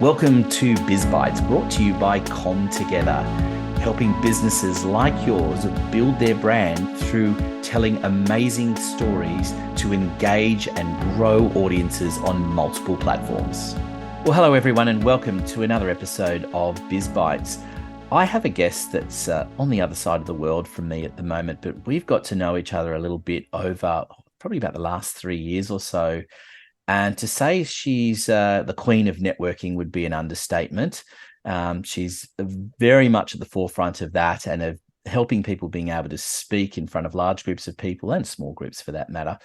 Welcome to Biz Bites, brought to you by Com Together, helping businesses like yours build their brand through telling amazing stories to engage and grow audiences on multiple platforms. Well, hello everyone, and welcome to another episode of Biz Bites. I have a guest that's on the other side of the world from me at the moment, but we've got to know each other a little bit over probably about the last 3 years or so. And to say she's the queen of networking would be an understatement. She's very much at the forefront of that and of helping people being able to speak in front of large groups of people and small groups for that matter.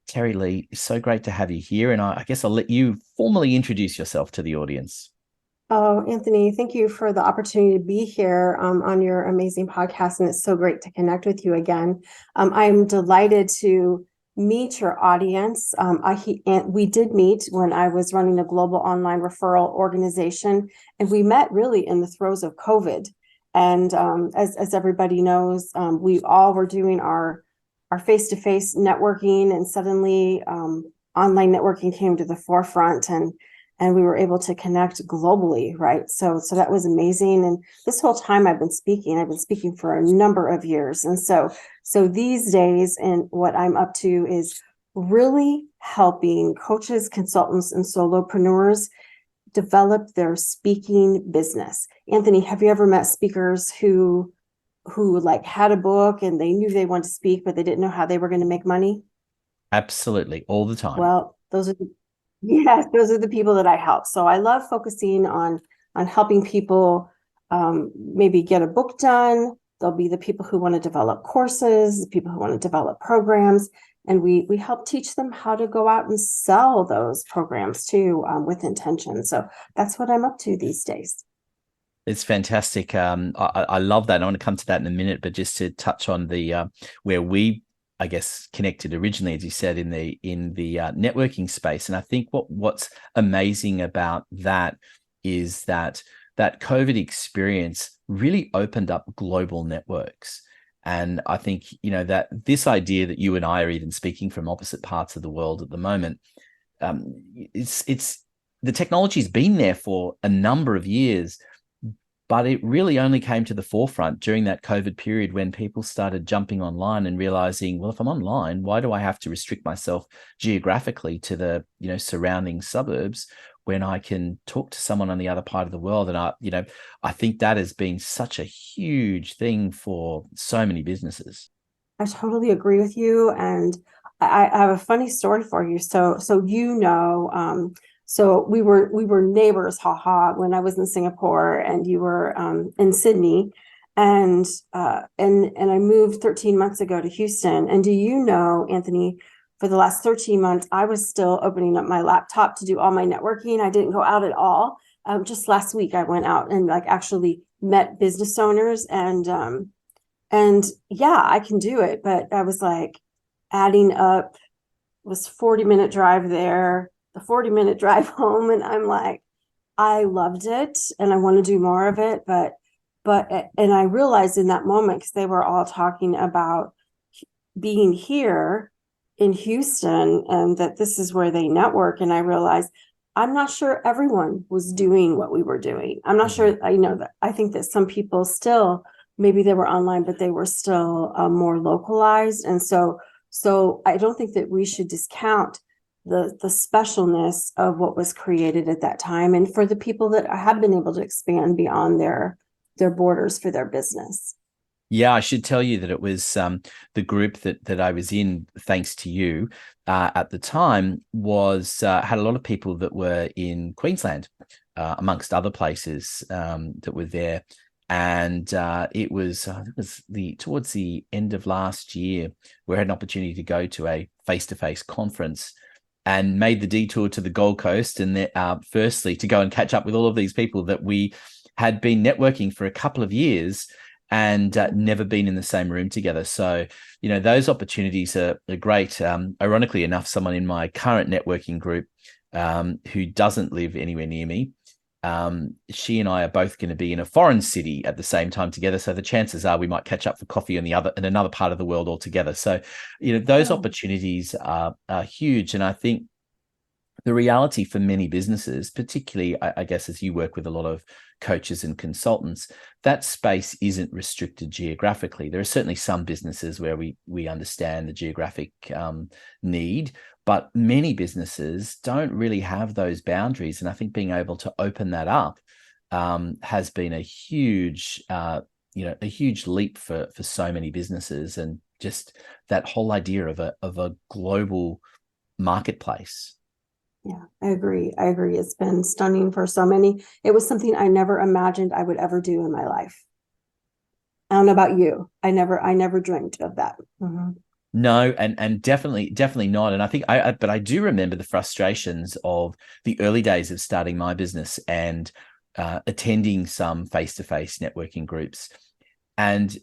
Terilee, it's so great to have you here. And I guess I'll let you formally introduce yourself to the audience. Oh, Anthony, thank you for the opportunity to be here on your amazing podcast. And it's so great to connect with you again. I'm delighted to meet your audience. We did meet when I was running a global online referral organization, and we met really in the throes of COVID. And as everybody knows, we all were doing our face-to-face networking, and suddenly online networking came to the forefront, and we were able to connect globally, right? So that was amazing. And this whole time I've been speaking for a number of years. And so these days, and what I'm up to is really helping coaches, consultants, and solopreneurs develop their speaking business. Anthony, have you ever met speakers who like had a book and they knew they wanted to speak, but they didn't know how they were going to make money? Absolutely, all the time. Well, those are the people that I help. So I love focusing on helping people maybe get a book done. There'll be the people who want to develop courses, the people who want to develop programs, and we help teach them how to go out and sell those programs too, with intention. So that's what I'm up to these days. It's fantastic. I love that. I want to come to that in a minute, but just to touch on the where we, I guess, connected originally, as you said, in the networking space. And I think what's amazing about that is that COVID experience really opened up global networks. And I think, that this idea that you and I are even speaking from opposite parts of the world at the moment, it's the technology's been there for a number of years, but it really only came to the forefront during that COVID period when people started jumping online and realizing, well, if I'm online, why do I have to restrict myself geographically to the, surrounding suburbs when I can talk to someone on the other part of the world? And I think that has been such a huge thing for so many businesses. I totally agree with you. And I have a funny story for you. So So we were neighbors, when I was in Singapore and you were in Sydney, and I moved 13 months ago to Houston. And do you know, Anthony, for the last 13 months, I was still opening up my laptop to do all my networking. I didn't go out at all. Just last week, I went out and actually met business owners, and yeah, I can do it. But I was adding up, it was 40-minute drive there, the 40-minute drive home, and I'm I loved it and I want to do more of it, but and I realized in that moment, because they were all talking about being here in Houston and that this is where they network, and I realized I'm not sure everyone was doing what we were doing. I'm not sure. I think that some people still, maybe they were online, but they were still more localized, and so I don't think that we should discount the specialness of what was created at that time, and for the people that have been able to expand beyond their borders for their business. Yeah, I should tell you that it was the group that I was in, thanks to you, at the time, was had a lot of people that were in Queensland, amongst other places that were there. And it was towards the end of last year, we had an opportunity to go to a face-to-face conference and made the detour to the Gold Coast, and firstly to go and catch up with all of these people that we had been networking for a couple of years and never been in the same room together. So, those opportunities are great. Ironically enough, someone in my current networking group who doesn't live anywhere near me, she and I are both going to be in a foreign city at the same time together. So the chances are we might catch up for coffee in another part of the world altogether. So, those opportunities are huge. And I think the reality for many businesses, particularly, I guess, as you work with a lot of coaches and consultants, that space isn't restricted geographically. There are certainly some businesses where we understand the geographic need, but many businesses don't really have those boundaries. And I think being able to open that up has been a huge, a huge leap for so many businesses, and just that whole idea of a global marketplace. Yeah, I agree. I agree. It's been stunning for so many. It was something I never imagined I would ever do in my life. I don't know about you. I never dreamed of that. Mm-hmm. No, and definitely not. And I think but I do remember the frustrations of the early days of starting my business and attending some face-to-face networking groups. And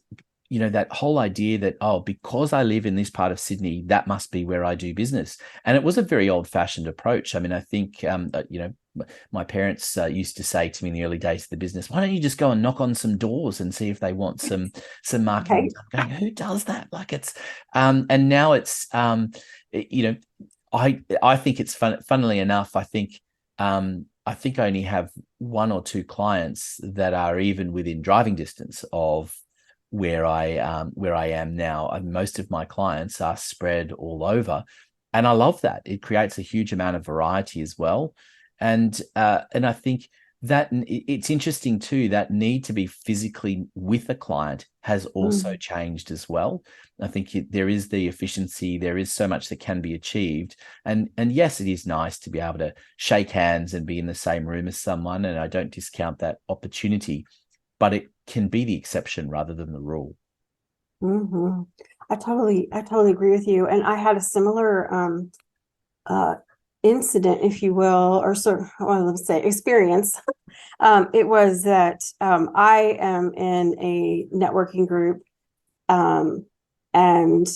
that whole idea that, oh, because I live in this part of Sydney, that must be where I do business. And it was a very old-fashioned approach. I mean, I think my parents used to say to me in the early days of the business, why don't you just go and knock on some doors and see if they want some marketing? Okay. I'm going, who does that? Like, it's and now it's I think it's funnily enough, I think I only have one or two clients that are even within driving distance of where I am now. And most of my clients are spread all over, and I love that. It creates a huge amount of variety as well. And I think that it's interesting too, that need to be physically with a client has also changed as well. I think there is the efficiency, there is so much that can be achieved. And yes, it is nice to be able to shake hands and be in the same room as someone. And I don't discount that opportunity, but it can be the exception rather than the rule. Mm-hmm. I totally agree with you. And I had a similar incident, if you will, or sort of, well, let's say experience. It was that I am in a networking group, and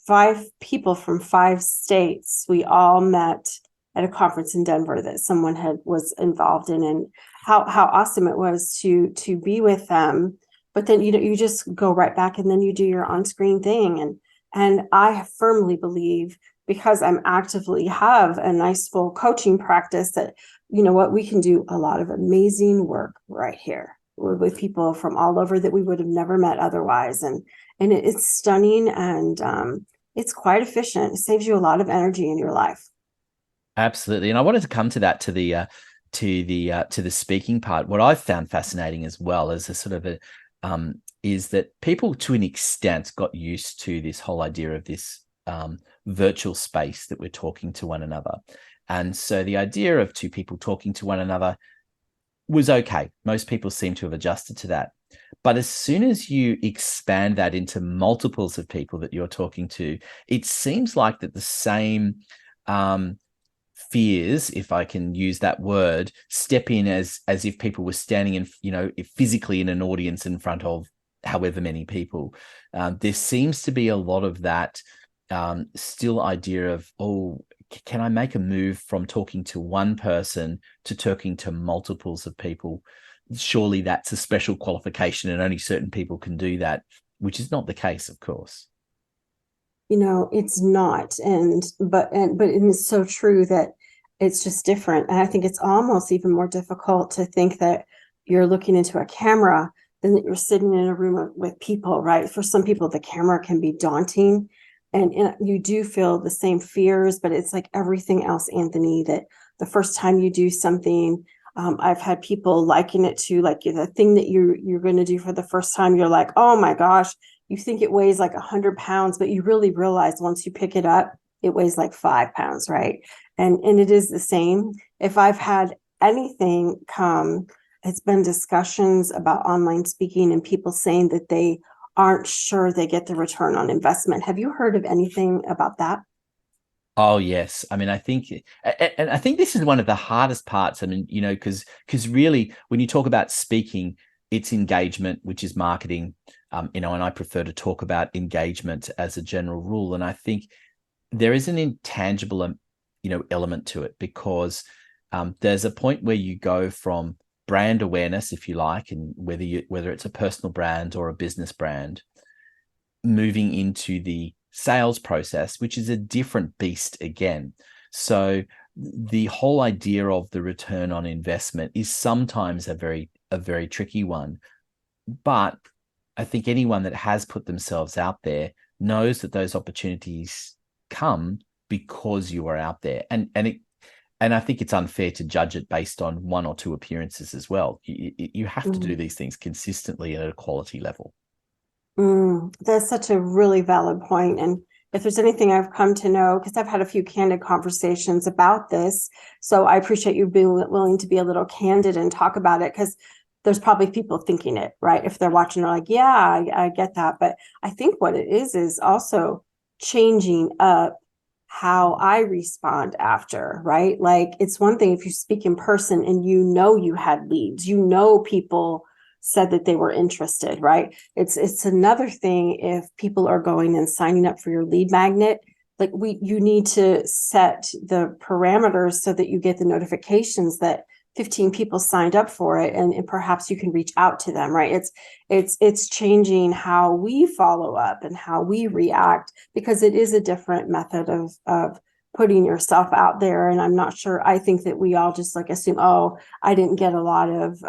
5 people from 5 states. We all met at a conference in Denver that someone was involved in, and how awesome it was to be with them. But then you just go right back, and then you do your on-screen thing, and I firmly believe, because I'm actively have a nice full coaching practice, that what, we can do a lot of amazing work right here with people from all over that we would have never met otherwise. And it's stunning, and it's quite efficient. It saves you a lot of energy in your life. Absolutely. And I wanted to come to that, to the speaking part. What I've found fascinating as well as a sort of a is that people to an extent got used to this whole idea of this virtual space that we're talking to one another. And so the idea of two people talking to one another was okay. Most people seem to have adjusted to that. But as soon as you expand that into multiples of people that you're talking to, it seems like that the same fears, if I can use that word, step in as if people were standing in, physically in an audience in front of however many people. There seems to be a lot of that still idea of, oh, can I make a move from talking to one person to talking to multiples of people? Surely that's a special qualification and only certain people can do that, which is not the case, of course. It's not. But it's so true that it's just different. And I think it's almost even more difficult to think that you're looking into a camera than that you're sitting in a room with people, right? For some people, the camera can be daunting, and you do feel the same fears, but it's like everything else, Anthony, that the first time you do something, I've had people liken it to like the thing that you're going to do for the first time. You're like, oh my gosh, you think it weighs like 100 pounds, but you really realize once you pick it up, it weighs like 5 pounds, right? And it is the same. If I've had anything come, it's been discussions about online speaking and people saying that they aren't sure they get the return on investment. Have you heard of anything about that? Oh yes. I mean, I think, and I think this is one of the hardest parts. I mean, because really, when you talk about speaking, it's engagement, which is marketing. And I prefer to talk about engagement as a general rule. And I think there is an intangible, element to it, because there's a point where you go from brand awareness, if you like, and whether it's a personal brand or a business brand, moving into the sales process, which is a different beast again. So the whole idea of the return on investment is sometimes a very tricky one. But I think anyone that has put themselves out there knows that those opportunities come because you are out there. And I think it's unfair to judge it based on one or two appearances as well. You have to do these things consistently at a quality level. That's such a really valid point. And if there's anything I've come to know, because I've had a few candid conversations about this, so I appreciate you being willing to be a little candid and talk about it, because there's probably people thinking it, right? If they're watching, they're like, yeah, I get that. But I think what it is also changing up how I respond after, right? Like, it's one thing if you speak in person and you had leads, people said that they were interested, right? It's another thing if people are going and signing up for your lead magnet. Like, you need to set the parameters so that you get the notifications that 15 people signed up for it, and perhaps you can reach out to them, right? It's changing how we follow up and how we react, because it is a different method of putting yourself out there. And I'm not sure, I think that we all just like assume, oh, I didn't get a lot of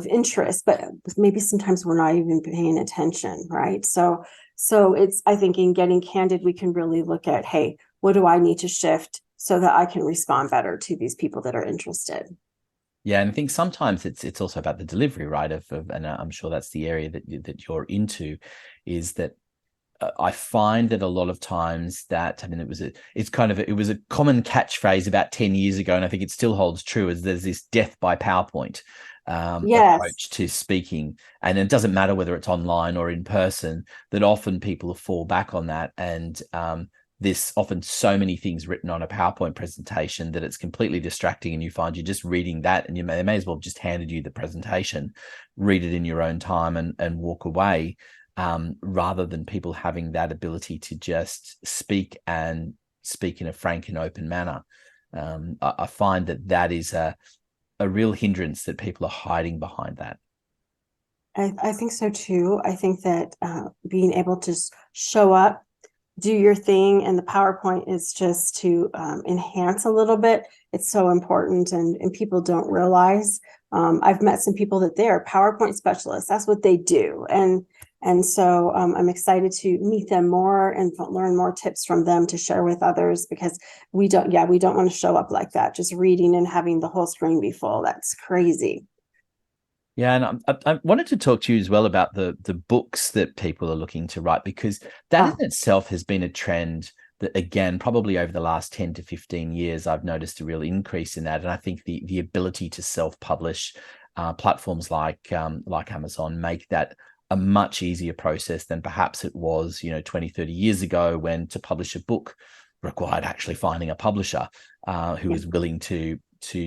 interest, but maybe sometimes we're not even paying attention, right? So it's, I think, in getting candid, we can really look at, hey, what do I need to shift so that I can respond better to these people that are interested? Yeah, and I think sometimes it's also about the delivery, right? And I'm sure that's the area that you're into, is that I find that a lot of times that, I mean, it was a common catchphrase about 10 years ago, and I think it still holds true, is there's this death by PowerPoint approach to speaking. And it doesn't matter whether it's online or in person, that often people fall back on that. And there's often so many things written on a PowerPoint presentation that it's completely distracting, and you find you're just reading that, and they may as well have just handed you the presentation, read it in your own time and walk away, rather than people having that ability to just speak in a frank and open manner. I find that is a real hindrance, that people are hiding behind that. I think so too. I think that being able to show up, do your thing, and the PowerPoint is just to enhance a little bit. It's so important, and people don't realize. I've met some people that they're PowerPoint specialists. That's what they do, and so I'm excited to meet them more and learn more tips from them to share with others, because we don't want to show up like that, just reading and having the whole screen be full. That's crazy. Yeah, and I wanted to talk to you as well about the books that people are looking to write, because that in itself has been a trend that, again, probably over the last 10 to 15 years, I've noticed a real increase in that. And I think the ability to self-publish, platforms like Amazon make that a much easier process than perhaps it was, 20, 30 years ago, when to publish a book required actually finding a publisher who was willing to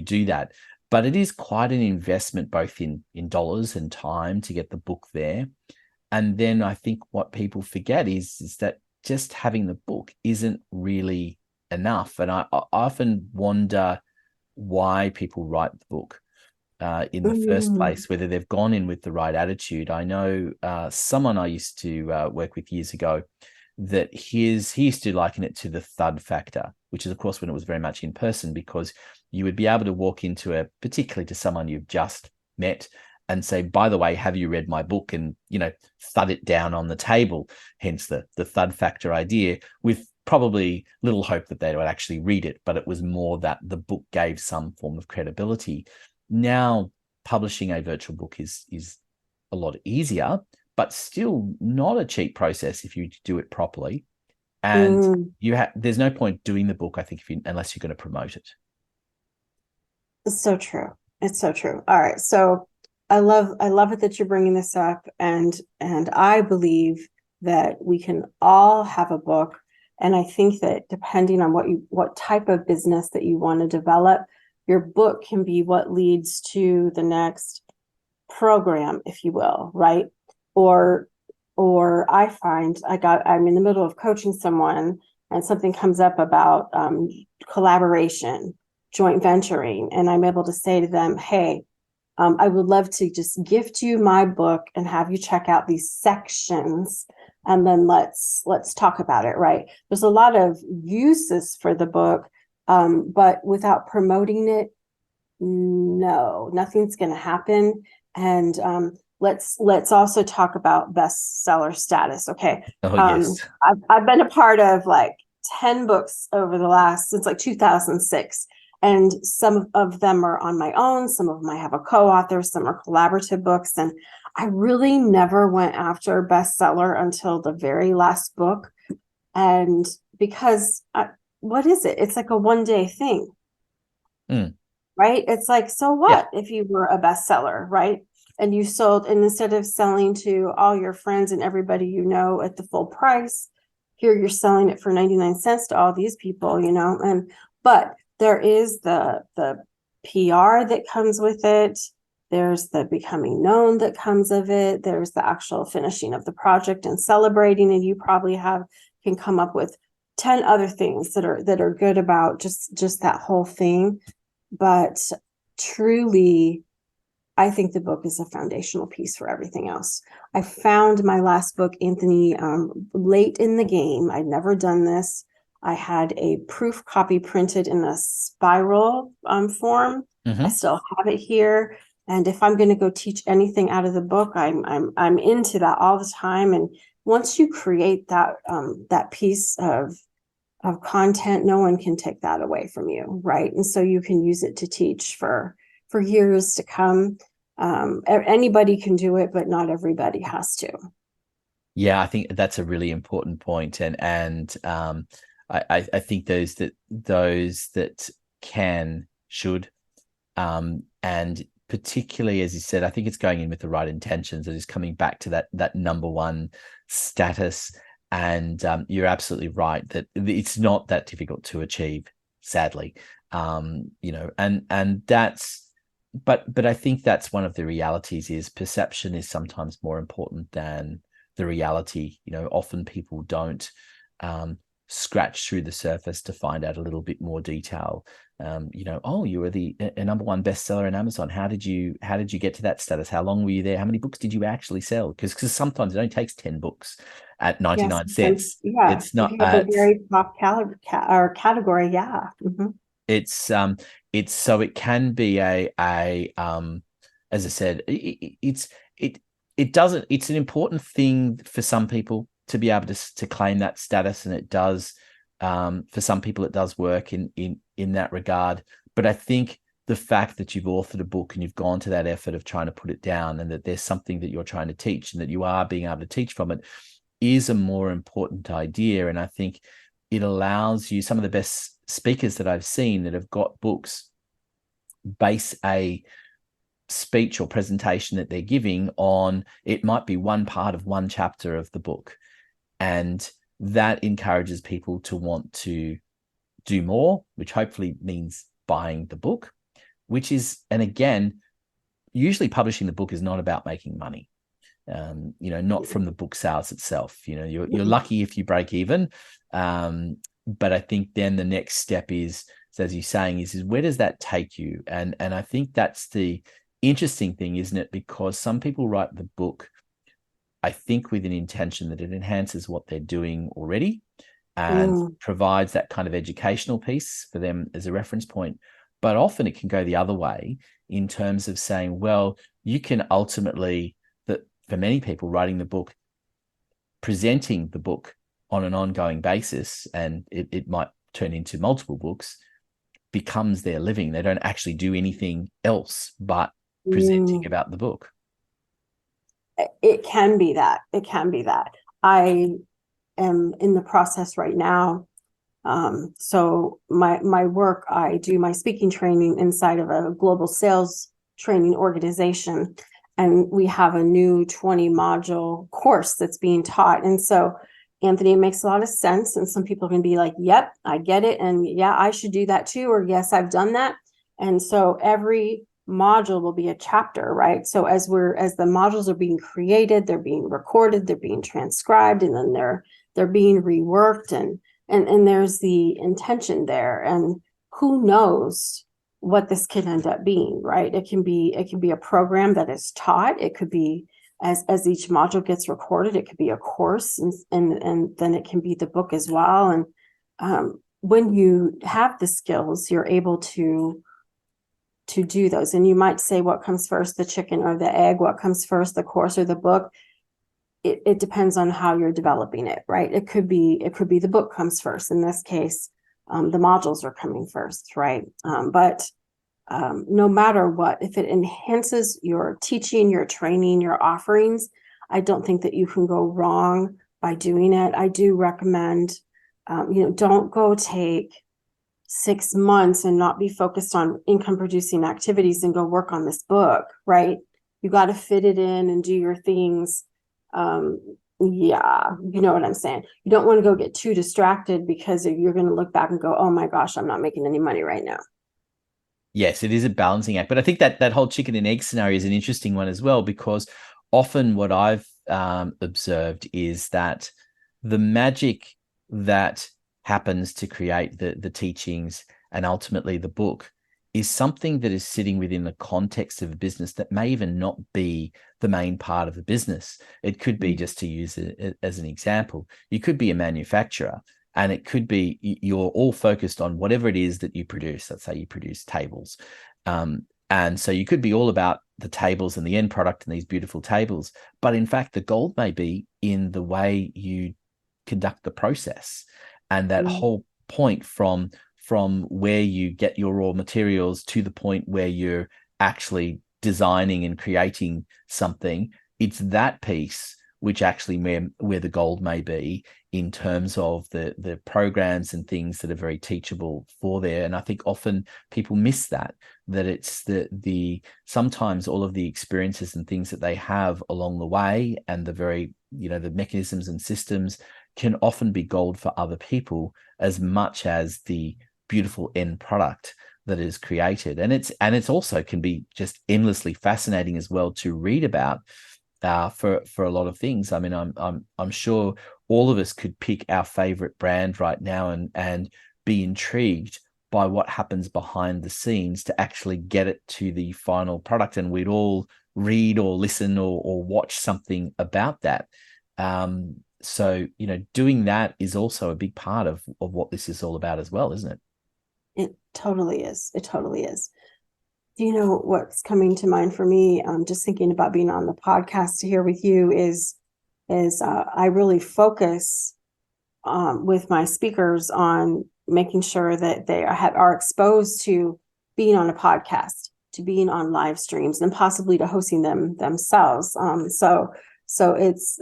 do that. But it is quite an investment, both in dollars and time, to get the book there. And then I think what people forget is that just having the book isn't really enough. And I often wonder why people write the book in the first place, whether they've gone in with the right attitude. I know someone I used to work with years ago, that he used to liken it to the thud factor, which is, of course, when it was very much in person, because you would be able to walk into particularly to someone you've just met and say, by the way, have you read my book? And, thud it down on the table, hence the thud factor idea, with probably little hope that they would actually read it. But it was more that the book gave some form of credibility. Now, publishing a virtual book is a lot easier, but still not a cheap process if you do it properly. And there's no point doing the book, I think, unless you're going to promote it. It's so true. It's so true. All right. So I love it that you're bringing this up. And I believe that we can all have a book. And I think that depending on what type of business that you want to develop, your book can be what leads to the next program, if you will, right? Or I find I'm in the middle of coaching someone, and something comes up about collaboration, joint venturing, and I'm able to say to them, hey, I would love to just gift you my book and have you check out these sections, and then let's talk about it, right? There's a lot of uses for the book, But without promoting it, no, nothing's going to happen. And let's also talk about bestseller status. Okay. Oh, yes. I've been a part of like 10 books over the last, since like 2006. And some of them are on my own. Some of them I have a co-author, some are collaborative books. And I really never went after bestseller until the very last book. And because what is it? It's like a one-day thing. Mm. Right? It's like, so Yeah. what if you were a bestseller, right? And you sold, and instead of selling to all your friends and everybody you know at the full price, here you're selling it for 99 cents to all these people, you know. And but there is the PR that comes with it. There's the becoming known that comes of it. There's the actual finishing of the project and celebrating. And you probably can come up with 10 other things that are good about just that whole thing. But truly, I think the book is a foundational piece for everything else. I found my last book, Anthony, late in the game. I'd never done this. I had a proof copy printed in a spiral form. Mm-hmm. I still have it here. And if I'm going to go teach anything out of the book, I'm into that all the time. And once you create that piece of content, no one can take that away from you, right? And so you can use it to teach for years to come. Anybody can do it, but not everybody has to. Yeah, I think that's a really important point, and I think those that can should, and particularly as you said, I think it's going in with the right intentions. It is coming back to that number one status. And you're absolutely right that it's not that difficult to achieve, sadly. And that's, but I think that's one of the realities is perception is sometimes more important than the reality. Often people don't scratch through the surface to find out a little bit more detail. Oh, you were a number one bestseller in Amazon. How did you get to that status? How long were you there? How many books did you actually sell? Because sometimes it only takes 10 books at 99 cents. Yeah, It's if not you have a very top category, yeah. Mm-hmm. It's so it can be a as I said, it's an important thing for some people to be able to claim that status, and it does for some people it does work in that regard. But I think the fact that you've authored a book and you've gone to that effort of trying to put it down, and that there's something that you're trying to teach and that you are being able to teach from it, is a more important idea. And I think it allows you, some of the best speakers that I've seen that have got books base a speech or presentation that they're giving on, it might be one part of one chapter of the book. And that encourages people to want to do more, which hopefully means buying the book, which is, and again, usually publishing the book is not about making money. Not from the book sales itself. You're lucky if you break even. But I think then the next step is, as you're saying, is where does that take you? And I think that's the interesting thing, isn't it? Because some people write the book, I think, with an intention that it enhances what they're doing already and provides that kind of educational piece for them as a reference point. But often it can go the other way in terms of saying, well, you can ultimately, for many people writing the book, presenting the book on an ongoing basis, and it might turn into multiple books, becomes their living. They don't actually do anything else but presenting about the book. It can be that. It can be that. I am in the process right now. So my work, I do my speaking training inside of a global sales training organization. And we have a new 20 module course that's being taught. And so, Anthony, it makes a lot of sense. And some people can be like, yep, I get it. And yeah, I should do that too. Or yes, I've done that. And so every module will be a chapter, right? So as the modules are being created, they're being recorded, they're being transcribed, and then they're being reworked, and there's the intention there. And who knows what this can end up being, right? It can be a program that is taught. It could be, as each module gets recorded, it could be a course, and then it can be the book as well. And when you have the skills, you're able to do those. And you might say, what comes first, the chicken or the egg? What comes first, the course or the book? It depends on how you're developing it, right? It could be the book comes first. In this case, the modules are coming first, right? But no matter what, if it enhances your teaching, your training, your offerings, I don't think that you can go wrong by doing it. I do recommend, don't go take 6 months and not be focused on income producing activities and go work on this book, right? You got to fit it in and do your things. Yeah, you know what I'm saying? You don't want to go get too distracted, because you're going to look back and go, oh my gosh, I'm not making any money right now. Yes, it is a balancing act. But I think that whole chicken and egg scenario is an interesting one as well, because often what I've observed is that the magic that happens to create the teachings and ultimately the book is something that is sitting within the context of a business that may even not be the main part of the business. It could be, just to use it as an example, you could be a manufacturer, and it could be you're all focused on whatever it is that you produce. Let's say you produce tables. And so you could be all about the tables and the end product and these beautiful tables. But in fact, the gold may be in the way you conduct the process, and that whole point from where you get your raw materials to the point where you're actually designing and creating something. It's that piece which actually where the gold may be, in terms of the programs and things that are very teachable for there. And I think often people miss that it's the sometimes all of the experiences and things that they have along the way, and the very, the mechanisms and systems can often be gold for other people as much as the beautiful end product that is created. And it's also can be just endlessly fascinating as well to read about for a lot of things. I mean, I'm sure all of us could pick our favorite brand right now and be intrigued by what happens behind the scenes to actually get it to the final product, and we'd all read or listen or watch something about that. So doing that is also a big part of what this is all about as well, isn't it? It totally is. It totally is. Do you know what's coming to mind for me? Just thinking about being on the podcast here with you is I really focus with my speakers on making sure that they are exposed to being on a podcast, to being on live streams, and possibly to hosting them themselves. So it's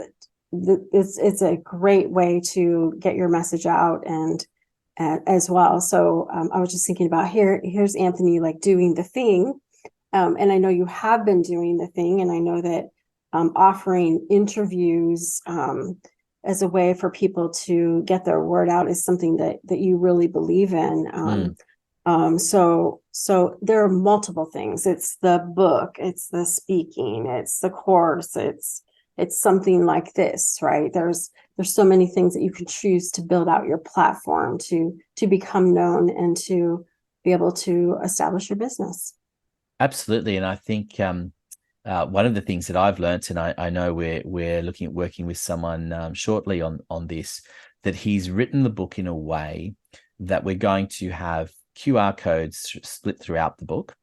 a great way to get your message out and as well. So I was just thinking about here's Anthony like doing the thing. And I know you have been doing the thing, and I know that offering interviews as a way for people to get their word out is something that you really believe in. So there are multiple things. It's the book, it's the speaking, it's the course, it's something like this, right? There's so many things that you can choose to build out your platform to become known and to be able to establish your business. Absolutely. And I think one of the things that I've learned, and I know we're looking at working with someone shortly on this, that he's written the book in a way that we're going to have QR codes split throughout the book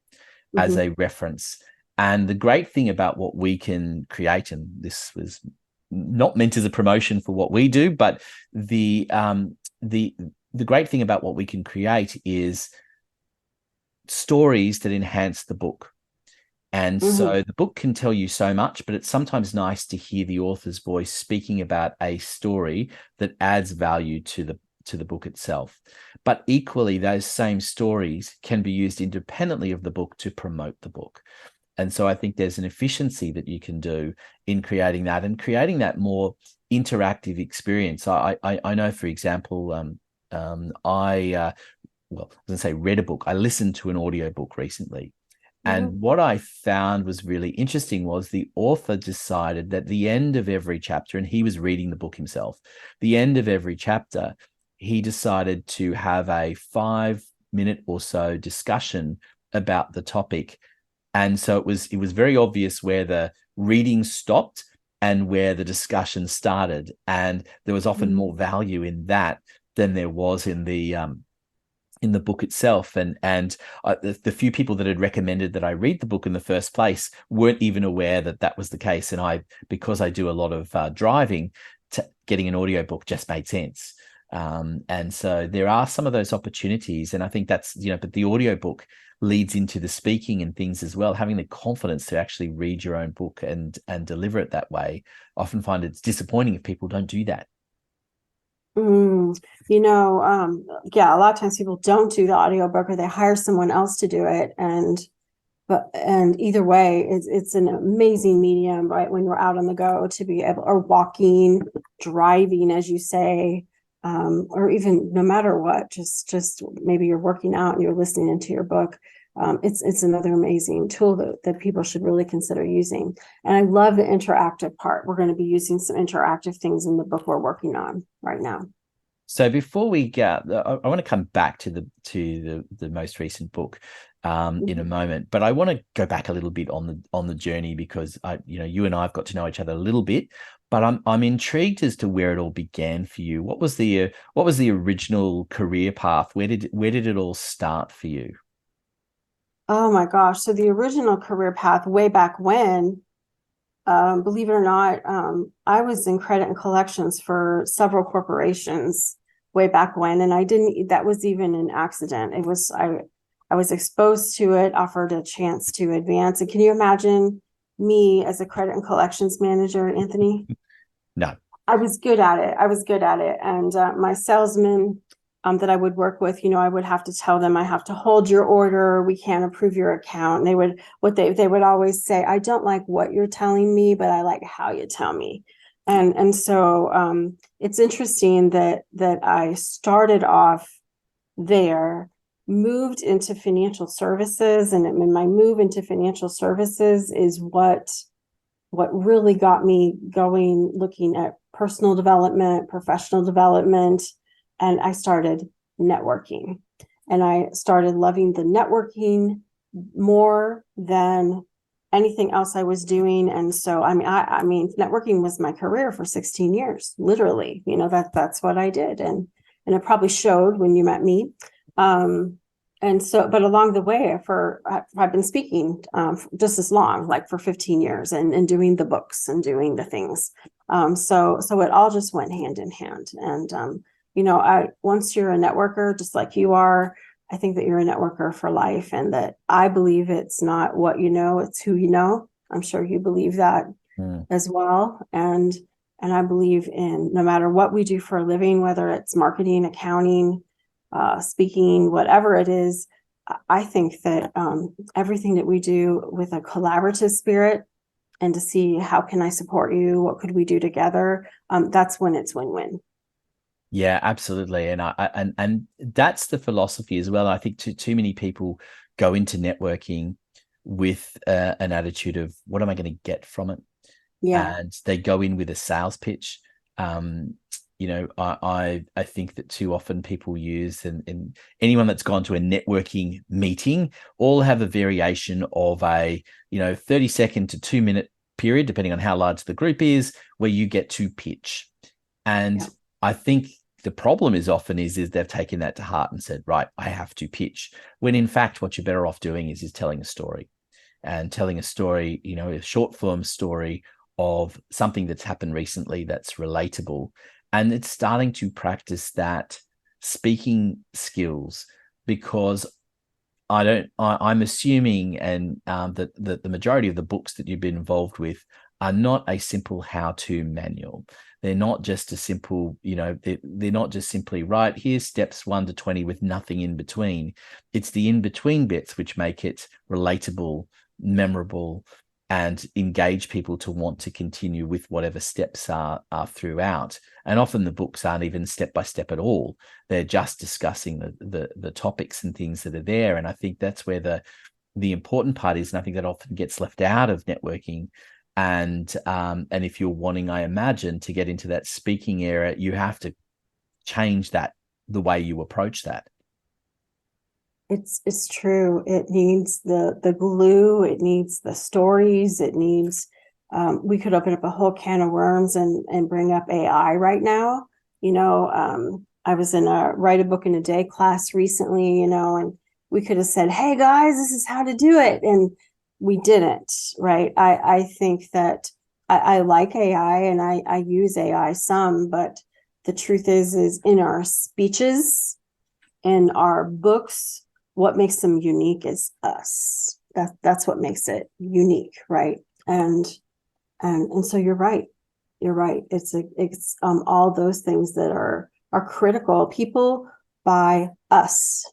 as a reference. And the great thing about what we can create, and this was not meant as a promotion for what we do, but the great thing about what we can create is stories that enhance the book. And so the book can tell you so much, but it's sometimes nice to hear the author's voice speaking about a story that adds value to the book itself. But equally, those same stories can be used independently of the book to promote the book. And so I think there's an efficiency that you can do in creating that and creating that more interactive experience. I know, for example, I was going to say read a book. I listened to an audiobook recently. And what I found was really interesting was the author decided that the end of every chapter, and he was reading the book himself, the end of every chapter, he decided to have a 5-minute or so discussion about the topic. And so it was very obvious where the reading stopped and where the discussion started. And there was often more value in that than there was in the in the book itself, and the few people that had recommended that I read the book in the first place weren't even aware that that was the case. And because I do a lot of driving, getting an audiobook just made sense. And so there are some of those opportunities, and I think that's, but the audiobook leads into the speaking and things as well. Having the confidence to actually read your own book and deliver it that way. I often find it's disappointing if people don't do that. Yeah, a lot of times people don't do the audiobook, or they hire someone else to do it. And either way, it's an amazing medium, right? When you're out on the go, to be able, or walking, driving, as you say, or even no matter what, just maybe you're working out and you're listening into your book. It's another amazing tool that people should really consider using. And I love the interactive part. We're going to be using some interactive things in the book we're working on right now. So before we get, I want to come back to the most recent book in a moment, but I want to go back a little bit on the journey, because you and I have got to know each other a little bit, but I'm intrigued as to where it all began for you. What was the original career path? Where did it all start for you? Oh my gosh. So the original career path way back when, believe it or not, I was in credit and collections for several corporations way back when. And that was even an accident. I was exposed to it, offered a chance to advance. And can you imagine me as a credit and collections manager, Anthony? No. I was good at it. And my salesman that I would work with, I would have to tell them, I have to hold your order. We can't approve your account. And they would always say, I don't like what you're telling me, but I like how you tell me. And so it's interesting that I started off there, moved into financial services, and my move into financial services is what really got me going, looking at personal development, professional development. And I started networking, and I started loving the networking more than anything else I was doing. And so, I mean, networking was my career for 16 years, literally, that's what I did. And it probably showed when you met me. And so, but along the way, I've been speaking just as long, like for 15 years, and doing the books and doing the things. So it all just went hand in hand. And, once you're a networker, just like you are, I think that you're a networker for life, and that I believe it's not what you know, it's who you know. I'm sure you believe that as well. And I believe in, no matter what we do for a living, whether it's marketing, accounting, speaking, whatever it is, I think that everything that we do with a collaborative spirit, and to see how can I support you, what could we do together, that's when it's win-win. Yeah, absolutely. And and that's the philosophy as well. I think too many people go into networking with an attitude of, what am I going to get from it? Yeah. And they go in with a sales pitch. I think that too often people use, and anyone that's gone to a networking meeting all have a variation of a 30-second to 2-minute period, depending on how large the group is, where you get to pitch. And I think the problem is they've taken that to heart and said, right, I have to pitch, when in fact what you're better off doing is telling a story, and telling a story, a short form story of something that's happened recently that's relatable. And it's starting to practice that speaking skills, because I'm assuming, and that the majority of the books that you've been involved with are not a simple how-to manual. They're not just a simple, they're not just simply, right, here's steps 1 to 20 with nothing in between. It's the in-between bits which make it relatable, memorable, and engage people to want to continue with whatever steps are throughout. And often the books aren't even step by step at all. They're just discussing the topics and things that are there. And I think that's where the important part is. And I think that often gets left out of networking. And if you're wanting, I imagine, to get into that speaking area, you have to change the way you approach that. It's true. It needs the glue. It needs the stories. It needs, we could open up a whole can of worms and bring up AI right now. I was in a write a book in a day class recently, and we could have said, hey guys, this is how to do it. And we didn't, right? I think that I like AI and I use AI some, but the truth is in our speeches, in our books, what makes them unique is us. That's what makes it unique, right? And so you're right. You're right. It's all those things that are critical. People buy us.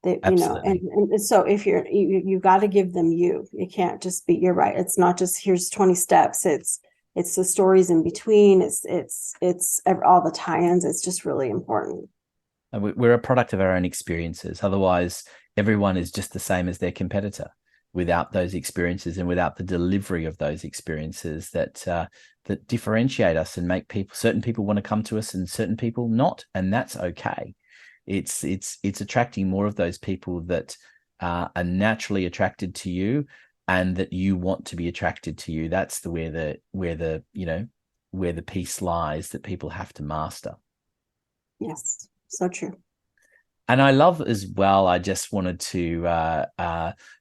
They, Absolutely. and so if you got to give them you. You can't just be. You're right. It's not just here's 20 steps. It's the stories in between. It's all the tie-ins. It's just really important. And we're a product of our own experiences. Otherwise, everyone is just the same as their competitor without those experiences and without the delivery of those experiences that differentiate us and make certain people want to come to us and certain people not. And that's okay. It's attracting more of those people that are naturally attracted to you and that you want to be attracted to you. That's where the piece lies that people have to master. Yes. So true. And I love as well, I just wanted to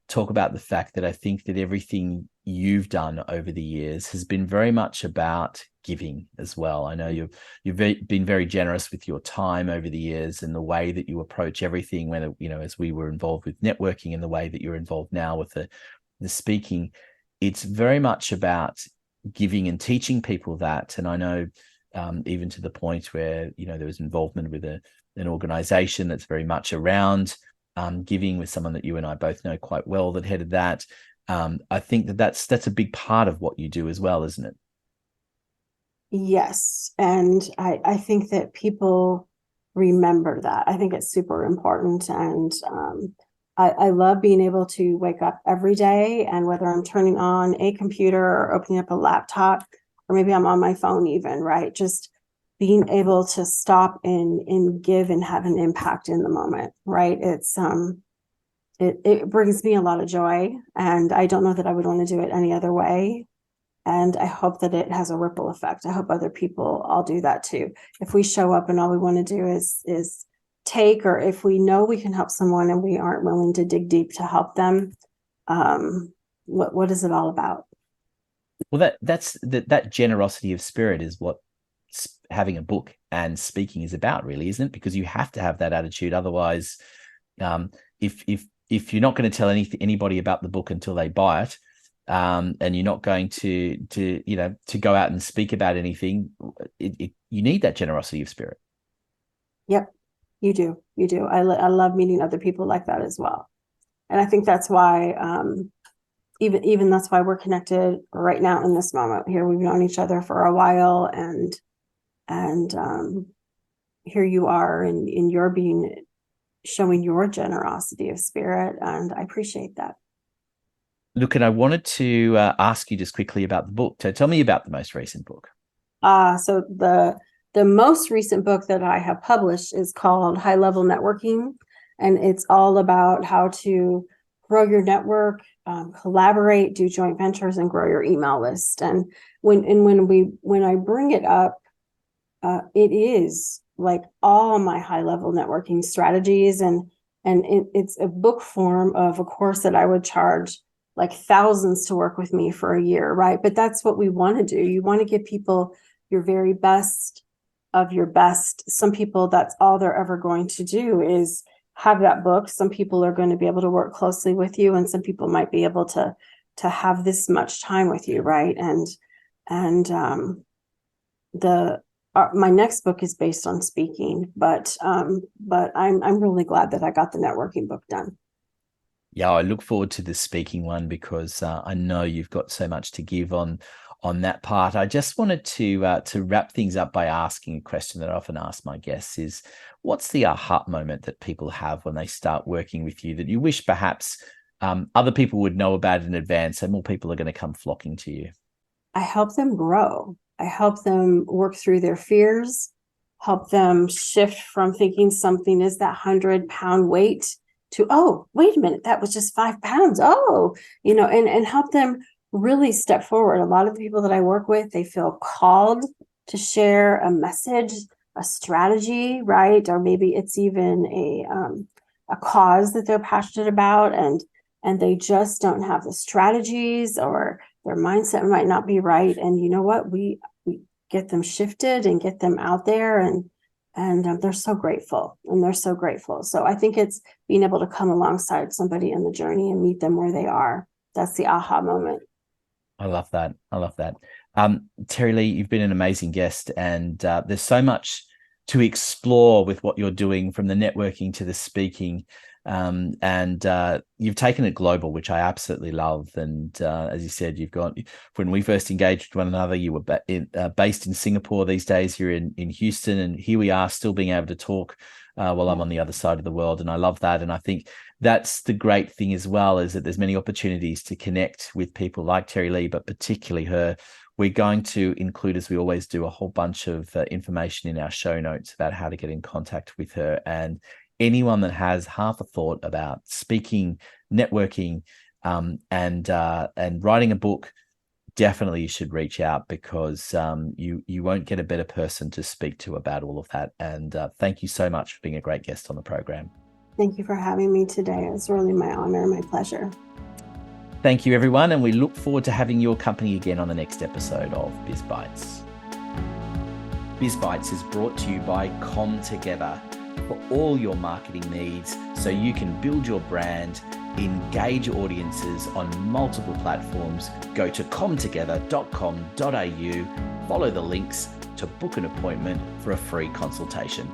talk about the fact that I think that everything you've done over the years has been very much about giving as well. I know you've been very generous with your time over the years and the way that you approach everything, whether, as we were involved with networking and the way that you're involved now with the speaking. It's very much about giving and teaching people that. And I know even to the point where, there was involvement with an organization that's very much around giving, with someone that you and I both know quite well that headed that. I think that's a big part of what you do as well, isn't it? Yes. And I think that people remember that. I think it's super important. And I love being able to wake up every day, and whether I'm turning on a computer or opening up a laptop, or maybe I'm on my phone even, right? Just being able to stop and give and have an impact in the moment, right? It brings me a lot of joy, and I don't know that I would want to do it any other way. And I hope that it has a ripple effect. I hope other people all do that too. If we show up and all we want to do is take, or if we know we can help someone and we aren't willing to dig deep to help them, what is it all about? Well, that generosity of spirit is what having a book and speaking is about, really, isn't it? Because you have to have that attitude. Otherwise, if you're not going to tell anybody about the book until they buy it, and you're not going to go out and speak about anything, you need that generosity of spirit. Yep, you do. I love meeting other people like that as well, and I think that's why even that's why we're connected right now in this moment here. We've known each other for a while, and here you are, and you're showing your generosity of spirit, and I appreciate that. Look, and I wanted to ask you just quickly about the book. So tell me about the most recent book. So the most recent book that I have published is called High Level Networking, and it's all about how to grow your network, collaborate, do joint ventures, and grow your email list. And when I bring it up, it is like all my high level networking strategies, and it's a book form of a course that I would charge like thousands to work with me for a year, right? But that's what we want to do. You want to give people your very best of your best. Some people, that's all they're ever going to do is have that book. Some people are going to be able to work closely with you, and some people might be able to have this much time with you, right? And my next book is based on speaking, but I'm really glad that I got the networking book done. Yeah, I look forward to the speaking one, because I know you've got so much to give on that part. I just wanted to wrap things up by asking a question that I often ask my guests: is what's the aha moment that people have when they start working with you that you wish perhaps other people would know about in advance, so more people are going to come flocking to you? I help them grow. I help them work through their fears, help them shift from thinking something is that 100-pound weight to, oh, wait a minute, that was just 5 pounds. Oh, and help them really step forward. A lot of the people that I work with, they feel called to share a message, a strategy, right? Or maybe it's even a cause that they're passionate about, and they just don't have the strategies, or their mindset might not be right. And you know what? We get them shifted and get them out there, and they're so grateful, and they're so grateful. So I think it's being able to come alongside somebody in the journey and meet them where they are. That's the aha moment. I love that. I love that. Terilee, you've been an amazing guest, and there's so much to explore with what you're doing, from the networking to the speaking. And you've taken it global, which I absolutely love. And as you said, when we first engaged with one another, you were based in Singapore. These days you're in Houston, and here we are still being able to talk while I'm on the other side of the world. And I love that. And I think that's the great thing as well, is that there's many opportunities to connect with people like Terilee, but particularly her. We're going to include, as we always do, a whole bunch of information in our show notes about how to get in contact with her. And anyone that has half a thought about speaking, networking, and writing a book, definitely you should reach out, because you won't get a better person to speak to about all of that. And thank you so much for being a great guest on the program. Thank you for having me today. It was really my honor, my pleasure. Thank you, everyone, and we look forward to having your company again on the next episode of Biz Bites. Biz Bites is brought to you by ComTogether for all your marketing needs, so you can build your brand, engage audiences on multiple platforms. Go to comtogether.com.au, follow the links to book an appointment for a free consultation.